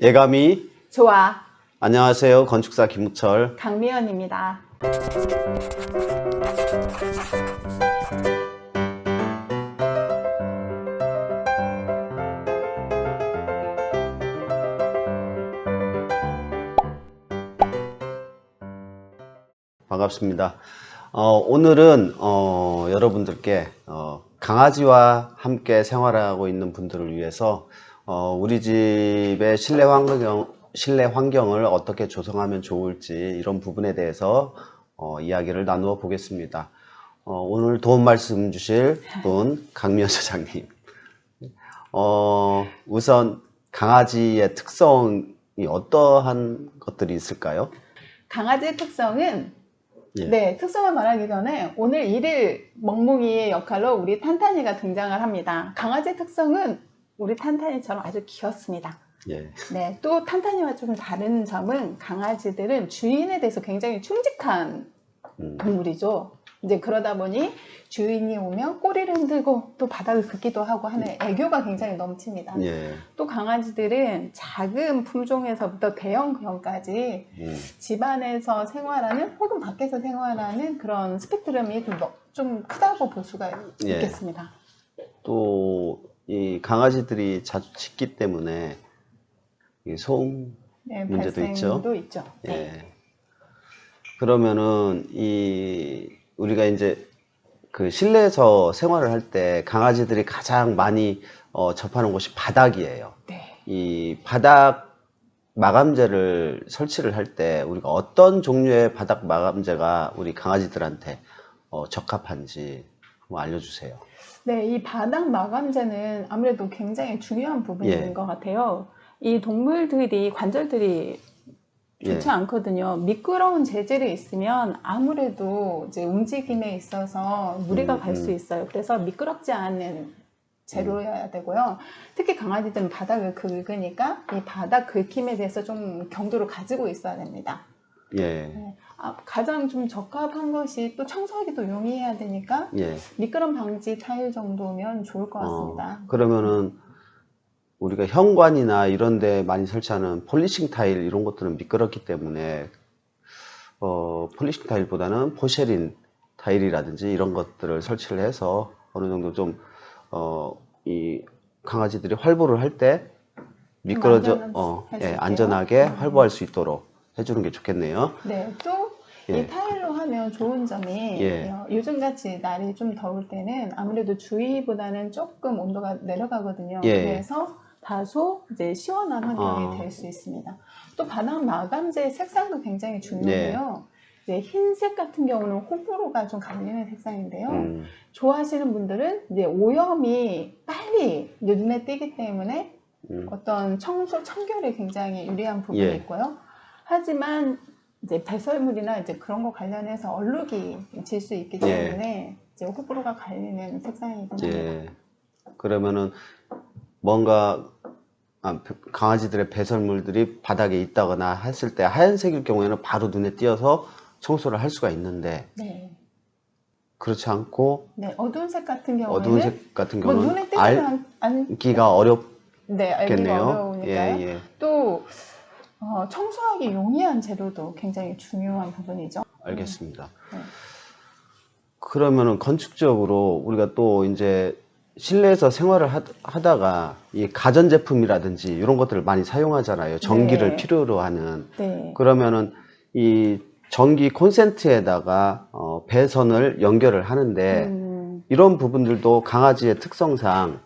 예감이 좋아. 안녕하세요. 건축사 김우철. 강미연입니다. 반갑습니다. 오늘은 여러분들께 강아지와 함께 생활하고 있는 분들을 위해서 우리 집의 실내 환경을 어떻게 조성하면 좋을지 이런 부분에 대해서 이야기를 나누어 보겠습니다. 오늘 도움 말씀 주실 분 강미연 사장님. 우선 강아지의 특성이 어떠한 것들이 있을까요? 강아지의 특성은 예. 특성을 말하기 전에 오늘 일일 멍멍이의 역할로 우리 탄탄이가 등장을 합니다. 강아지의 특성은 우리 탄탄이처럼 아주 귀엽습니다. 예. 네, 또 탄탄이와 좀 다른 점은 강아지들은 주인에 대해서 굉장히 충직한 동물이죠. 이제 그러다 보니 주인이 오면 꼬리를 흔들고 또 바닥을 긁기도 하고 하는 애교가 굉장히 넘칩니다. 예. 또 강아지들은 작은 품종에서부터 대형견까지 집안에서 생활하는 혹은 밖에서 생활하는 그런 스펙트럼이 좀 크다고 볼 수가 예. 있겠습니다. 또 이 강아지들이 자주 짖기 때문에 이 소음 문제도 있죠. 있죠. 예. 그러면은 우리가 이제 그 실내에서 생활을 할 때 강아지들이 가장 많이 접하는 곳이 바닥이에요. 네. 이 바닥 마감재를 설치를 할 때 우리가 어떤 종류의 바닥 마감재가 우리 강아지들한테 적합한지 한번 알려주세요. 네, 이 바닥 마감재는 아무래도 굉장히 중요한 부분인 예. 것 같아요. 이 동물들이 관절들이 좋지 예. 않거든요. 미끄러운 재질이 있으면 아무래도 이제 움직임에 있어서 무리가 갈 수 있어요. 그래서 미끄럽지 않은 재료여야 되고요. 특히 강아지들은 바닥을 긁으니까 이 바닥 긁힘에 대해서 좀 경도를 가지고 있어야 됩니다. 예. 네. 가장 좀 적합한 것이 또 청소하기도 용이해야 되니까 예. 미끄럼 방지 타일 정도면 좋을 것 같습니다. 그러면은 우리가 현관이나 이런 데 많이 설치하는 폴리싱 타일 이런 것들은 미끄럽기 때문에 폴리싱 타일보다는 포쉐린 타일이라든지 이런 것들을 설치를 해서 어느 정도 좀 이 강아지들이 활보를 할 때 안전하게 활보할 수 있도록 해주는 게 좋겠네요. 네, 또 이 타일로 하면 좋은 점이 요즘같이 날이 좀 더울 때는 아무래도 주위보다는 조금 온도가 내려가거든요. 그래서 다소 이제 시원한 환경이 될 수 있습니다. 또 바닥 마감재 색상도 굉장히 중요해요. 이제 흰색 같은 경우는 호불호가 좀 갈리는 색상인데요. 좋아하시는 분들은 이제 오염이 빨리 눈에 띄기 때문에 어떤 청소 청결에 굉장히 유리한 부분이 있고요. 하지만 이제 배설물이나 이제 그런 거 관련해서 얼룩이 질 수 있기 때문에 이제 호불호가 갈리는 색상이긴 합니다. 그러면은 뭔가 강아지들의 배설물들이 바닥에 있다거나 했을 때 하얀색일 경우에는 바로 눈에 띄어서 청소를 할 수가 있는데 그렇지 않고 어두운 색 같은 경우는 눈에 띄면 알기가 어렵겠네요. 알기가 어려우니까요. 또 청소하기 용이한 재료도 굉장히 중요한 부분이죠. 알겠습니다. 그러면은 건축적으로 우리가 또 이제 실내에서 생활을 하다가 이 가전제품이라든지 이런 것들을 많이 사용하잖아요. 전기를 필요로 하는. 그러면은 이 전기 콘센트에다가 배선을 연결을 하는데 이런 부분들도 강아지의 특성상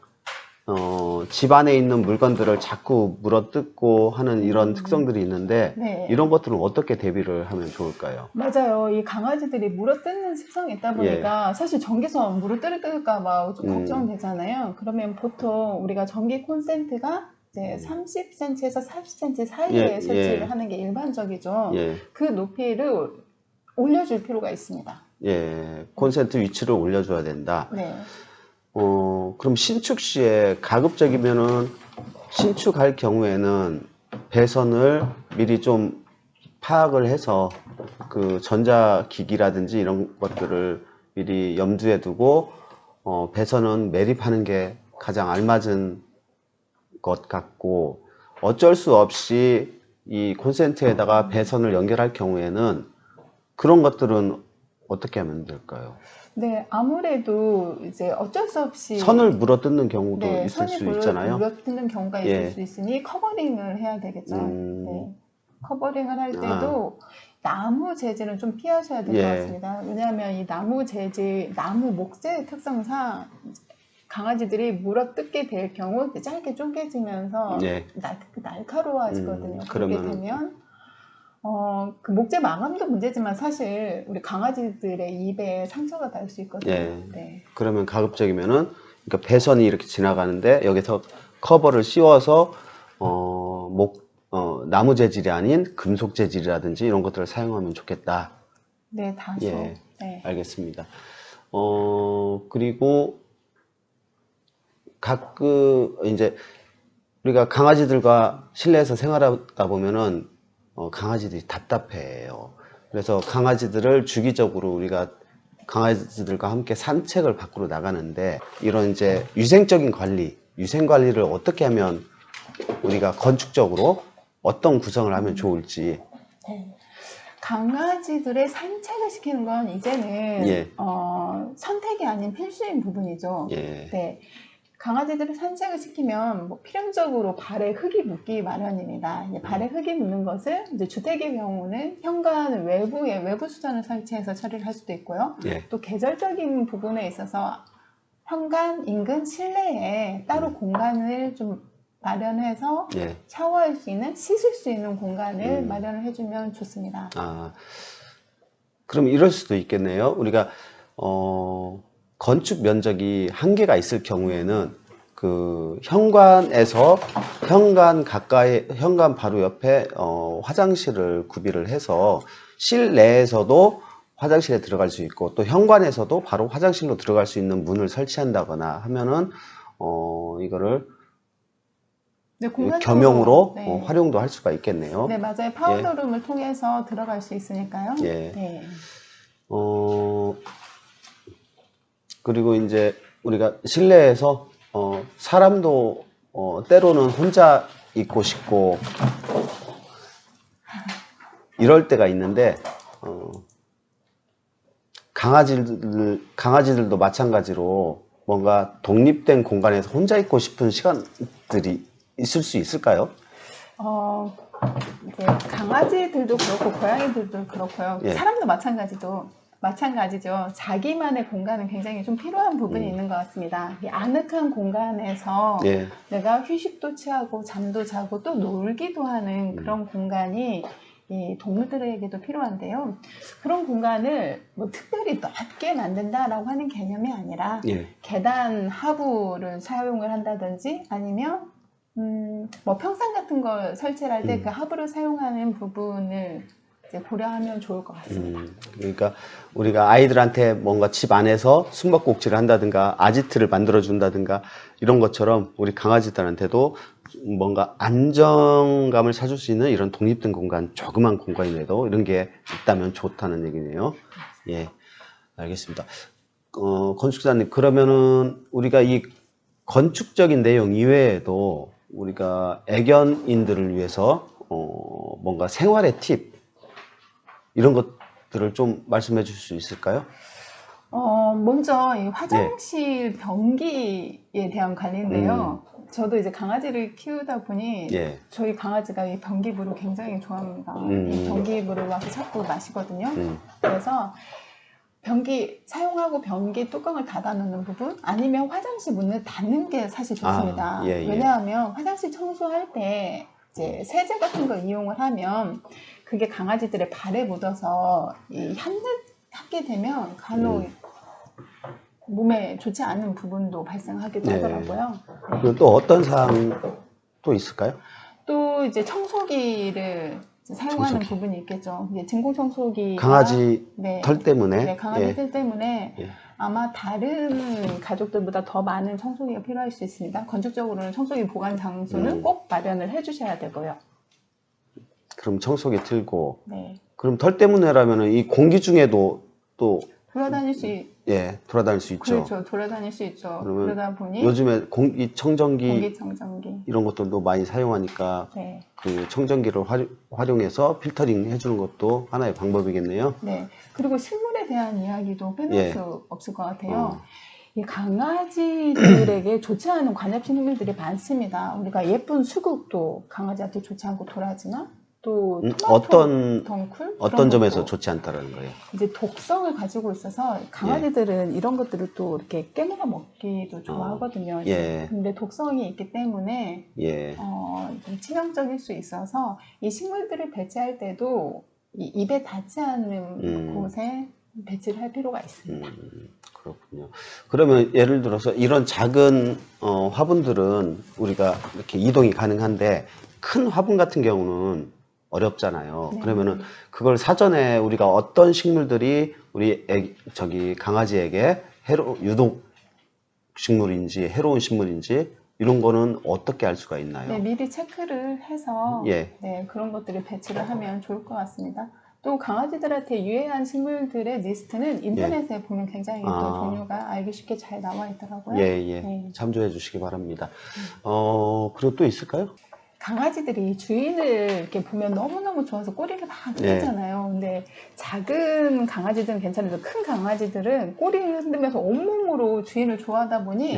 집 안에 있는 물건들을 자꾸 물어뜯고 하는 이런 특성들이 있는데 이런 것들은 어떻게 대비를 하면 좋을까요? 맞아요. 이 강아지들이 물어뜯는 습성이 있다 보니까 사실 전기선 물어뜯을까 봐 좀 걱정되잖아요. 그러면 보통 우리가 전기 콘센트가 이제 30cm에서 40cm 사이에 설치를 하는 게 일반적이죠. 그 높이를 올려줄 필요가 있습니다. 콘센트 위치를 올려줘야 된다. 그럼 신축 시에 가급적이면은 신축할 경우에는 배선을 미리 좀 파악을 해서 그 전자기기라든지 이런 것들을 미리 염두에 두고 배선은 매립하는 게 가장 알맞은 것 같고 어쩔 수 없이 이 콘센트에다가 배선을 연결할 경우에는 그런 것들은 어떻게 하면 될까요? 네, 아무래도 이제 어쩔 수 없이 선을 물어뜯는 경우도 네, 있을 선이 수 있잖아요. 물어뜯는 경우가 있을 수 있으니 커버링을 해야 되겠죠. 네. 커버링을 할 때도 나무 재질은 좀 피하셔야 될 것 같습니다. 왜냐하면 이 나무 재질, 나무 목재의 특성상 강아지들이 물어뜯게 될 경우 짧게 쪼개지면서 날카로워지거든요. 그렇게 되면 그 목재 마감도 문제지만 사실 우리 강아지들의 입에 상처가 날 수 있거든요. 네. 그러면 가급적이면은 그러니까 배선이 이렇게 지나가는데 여기서 커버를 씌워서 나무 재질이 아닌 금속 재질이라든지 이런 것들을 사용하면 좋겠다. 네, 다소. 네. 알겠습니다. 그리고 이제 우리가 강아지들과 실내에서 생활하다 보면은 강아지들이 답답해요. 그래서 강아지들을 주기적으로 우리가 강아지들과 함께 산책을 밖으로 나가는데 이런 이제 위생 관리를 어떻게 하면 우리가 건축적으로 어떤 구성을 하면 좋을지. 강아지들의 산책을 시키는 건 이제는 선택이 아닌 필수인 부분이죠. 네. 강아지들을 산책을 시키면 필연적으로 발에 흙이 묻기 마련입니다. 발에 흙이 묻는 것을 이제 주택의 경우는 현관 외부 수전을 설치해서 처리를 할 수도 있고요. 또 계절적인 부분에 있어서 현관 인근 실내에 따로 공간을 좀 마련해서 샤워할 수 있는, 씻을 수 있는 공간을 마련을 해주면 좋습니다. 그럼 이럴 수도 있겠네요. 우리가 건축 면적이 한계가 있을 경우에는 그 현관 바로 옆에 화장실을 구비를 해서 실내에서도 화장실에 들어갈 수 있고 또 현관에서도 바로 화장실로 들어갈 수 있는 문을 설치한다거나 하면은 이거를 겸용으로 활용도 할 수가 있겠네요. 네, 맞아요. 파우더룸을 통해서 들어갈 수 있으니까요. 네. 그리고 이제 우리가 실내에서 사람도 때로는 혼자 있고 싶고 이럴 때가 있는데 강아지들도 마찬가지로 뭔가 독립된 공간에서 혼자 있고 싶은 시간들이 있을 수 있을까요? 이제 강아지들도 그렇고 고양이들도 그렇고요. 사람도 마찬가지죠. 자기만의 공간은 굉장히 좀 필요한 부분이 있는 것 같습니다. 이 아늑한 공간에서 내가 휴식도 취하고 잠도 자고 또 놀기도 하는 그런 공간이 이 동물들에게도 필요한데요. 그런 공간을 특별히 넓게 만든다라고 하는 개념이 아니라 계단 하부를 사용을 한다든지 아니면 평상 같은 걸 설치를 할 때 그 하부를 사용하는 부분을 이제 고려하면 좋을 것 같습니다. 그러니까 우리가 아이들한테 뭔가 집 안에서 숨바꼭질을 한다든가 아지트를 만들어 준다든가 이런 것처럼 우리 강아지들한테도 뭔가 안정감을 찾을 수 있는 이런 독립된 공간, 조그만 공간이라도 이런 게 있다면 좋다는 얘기네요. 예, 알겠습니다. 건축사님, 그러면은 우리가 이 건축적인 내용 이외에도 우리가 애견인들을 위해서 뭔가 생활의 팁 이런 것들을 좀 말씀해 줄 수 있을까요? 먼저 이 화장실 변기에 대한 관리인데요. 저도 이제 강아지를 키우다 보니 저희 강아지가 이 변기물을 굉장히 좋아합니다. 이 변기물을 와서 자꾸 마시거든요. 그래서 사용하고 변기 뚜껑을 닫아 놓는 부분 아니면 화장실 문을 닫는 게 사실 좋습니다. 왜냐하면 화장실 청소할 때 이제 세제 같은 거 이용을 하면 그게 강아지들의 발에 묻어서 하게 되면 간혹 몸에 좋지 않은 부분도 발생하기도 하더라고요. 그리고 또 어떤 사항 또 있을까요? 또 이제 청소기를 사용하는 부분이 있겠죠. 이제 진공 청소기 강아지 털 때문에 강아지 털 때문에 아마 다른 가족들보다 더 많은 청소기가 필요할 수 있습니다. 건축적으로는 청소기 보관 장소는 꼭 마련을 해주셔야 되고요. 그럼 청소기 틀고 그럼 털 때문에라면은 이 공기 중에도 또 돌아다닐 수 예, 돌아다닐 수 있죠. 그렇죠. 돌아다닐 수 있죠. 그러다 보니 요즘에 공기청정기 공기청정기 이런 것들도 많이 사용하니까 네. 그 청정기를 활용해서 필터링 해주는 것도 하나의 방법이겠네요. 네. 그리고 식물에 대한 이야기도 빼놓을 수 없을 것 같아요. 이 강아지들에게 좋지 않은 관엽식물들이 많습니다. 우리가 예쁜 수국도 강아지한테 좋지 않고 돌아지나? 또 토마토, 덩쿨? 어떤 점에서 좋지 않다라는 거예요? 이제 독성을 가지고 있어서 강아지들은 이런 것들을 또 이렇게 깨물어 먹기도 좋아하거든요. 근데 독성이 있기 때문에 좀 치명적일 수 있어서 이 식물들을 배치할 때도 이 입에 닿지 않는 곳에 배치를 할 필요가 있습니다. 그렇군요. 그러면 예를 들어서 이런 작은 화분들은 우리가 이렇게 이동이 가능한데 큰 화분 같은 경우는 어렵잖아요. 네. 그러면은 그걸 사전에 우리가 어떤 식물들이 우리 강아지에게 유독 식물인지 해로운 식물인지 이런 거는 어떻게 알 수가 있나요? 네, 미리 체크를 해서 네, 그런 것들을 배치를 하면 좋을 것 같습니다. 또 강아지들한테 유해한 식물들의 리스트는 인터넷에 보면 굉장히 또 종류가 알기 쉽게 잘 나와 있더라고요. 네. 참조해 주시기 바랍니다. 그리고 또 있을까요? 강아지들이 주인을 이렇게 보면 너무너무 좋아서 꼬리를 막 흔들잖아요. 근데 작은 강아지들은 괜찮은데 큰 강아지들은 꼬리를 흔들면서 온몸으로 주인을 좋아하다 보니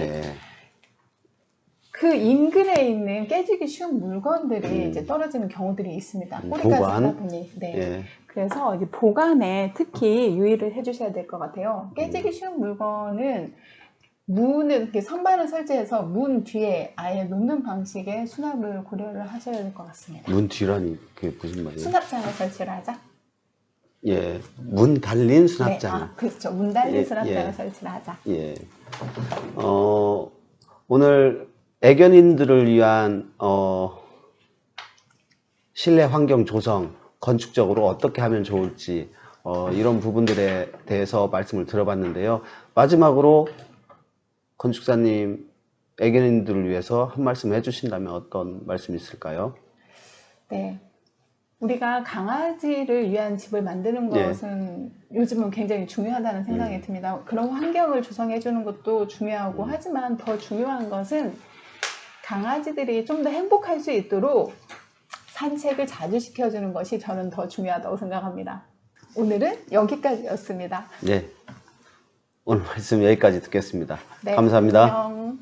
그 인근에 있는 깨지기 쉬운 물건들이 이제 떨어지는 경우들이 있습니다. 꼬리까지 하다 보니. 그래서 이제 보관에 특히 유의를 해주셔야 될 것 같아요. 깨지기 쉬운 물건은 문을 이렇게 선반을 설치해서 문 뒤에 아예 놓는 방식의 수납을 고려를 하셔야 될 것 같습니다. 문 뒤라니 그게 무슨 말이에요? 수납장을 설치를 하자. 문 달린 수납장. 그렇죠. 문 달린 수납장을 설치를 하자. 오늘 애견인들을 위한 실내 환경 조성, 건축적으로 어떻게 하면 좋을지 이런 부분들에 대해서 말씀을 들어봤는데요. 마지막으로 건축사님, 애견인들을 위해서 한 말씀 해주신다면 어떤 말씀이 있을까요? 네. 우리가 강아지를 위한 집을 만드는 것은 요즘은 굉장히 중요하다는 생각이 듭니다. 그런 환경을 조성해 주는 것도 중요하고 하지만 더 중요한 것은 강아지들이 좀 더 행복할 수 있도록 산책을 자주 시켜주는 것이 저는 더 중요하다고 생각합니다. 오늘은 여기까지였습니다. 네. 오늘 말씀 여기까지 듣겠습니다. 네, 감사합니다. 안녕.